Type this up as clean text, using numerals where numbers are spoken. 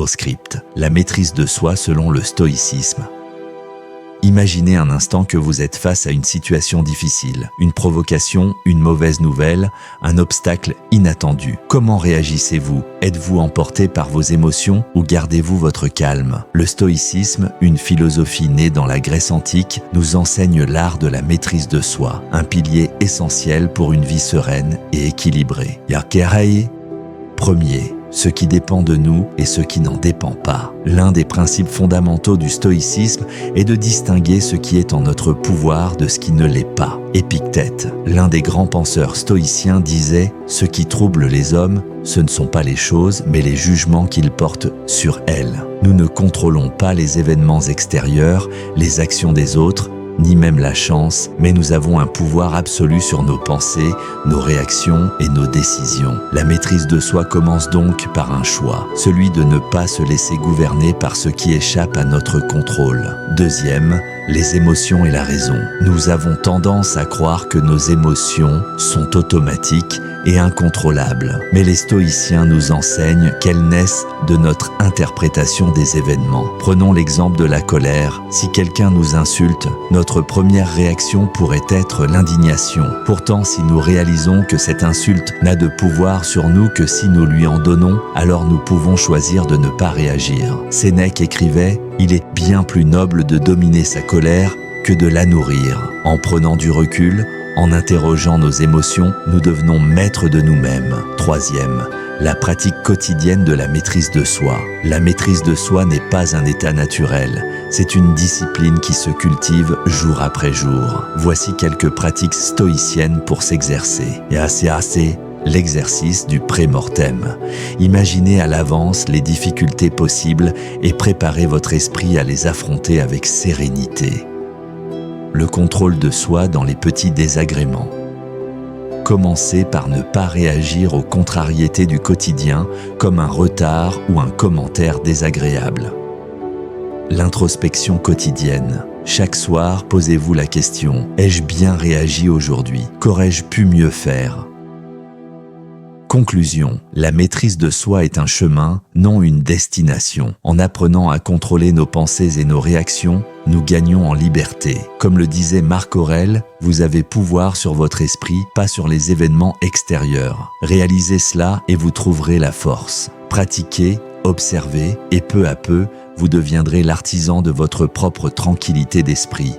Postscript, la maîtrise de soi selon le stoïcisme. Imaginez un instant que vous êtes face à une situation difficile, une provocation, une mauvaise nouvelle, un obstacle inattendu. Comment réagissez-vous? Êtes-vous emporté par vos émotions ou gardez-vous votre calme? Le stoïcisme, une philosophie née dans la Grèce antique, nous enseigne l'art de la maîtrise de soi, un pilier essentiel pour une vie sereine et équilibrée. Yarkerae. Premier, ce qui dépend de nous et ce qui n'en dépend pas. L'un des principes fondamentaux du stoïcisme est de distinguer ce qui est en notre pouvoir de ce qui ne l'est pas. Épictète, l'un des grands penseurs stoïciens, disait « Ce qui trouble les hommes, ce ne sont pas les choses, mais les jugements qu'ils portent sur elles. » Nous ne contrôlons pas les événements extérieurs, les actions des autres, ni même la chance, mais nous avons un pouvoir absolu sur nos pensées, nos réactions et nos décisions. La maîtrise de soi commence donc par un choix, celui de ne pas se laisser gouverner par ce qui échappe à notre contrôle. Deuxième, les émotions et la raison. Nous avons tendance à croire que nos émotions sont automatiques et incontrôlables. Mais les stoïciens nous enseignent qu'elles naissent de notre interprétation des événements. Prenons l'exemple de la colère. Si quelqu'un nous insulte, notre première réaction pourrait être l'indignation. Pourtant, si nous réalisons que cette insulte n'a de pouvoir sur nous que si nous lui en donnons, alors nous pouvons choisir de ne pas réagir. Sénèque écrivait « Il est bien plus noble de dominer sa colère que de la nourrir. » En prenant du recul, en interrogeant nos émotions, nous devenons maîtres de nous-mêmes. Troisième, la pratique quotidienne de la maîtrise de soi. La maîtrise de soi n'est pas un état naturel, c'est une discipline qui se cultive jour après jour. Voici quelques pratiques stoïciennes pour s'exercer. L'exercice du pré-mortem. Imaginez à l'avance les difficultés possibles et préparez votre esprit à les affronter avec sérénité. Le contrôle de soi dans les petits désagréments. Commencez par ne pas réagir aux contrariétés du quotidien comme un retard ou un commentaire désagréable. L'introspection quotidienne. Chaque soir, posez-vous la question « Ai-je bien réagi aujourd'hui? Qu'aurais-je pu mieux faire ?» Conclusion, la maîtrise de soi est un chemin, non une destination. En apprenant à contrôler nos pensées et nos réactions, nous gagnons en liberté. Comme le disait Marc Aurèle, vous avez pouvoir sur votre esprit, pas sur les événements extérieurs. Réalisez cela et vous trouverez la force. Pratiquez, observez et peu à peu, vous deviendrez l'artisan de votre propre tranquillité d'esprit.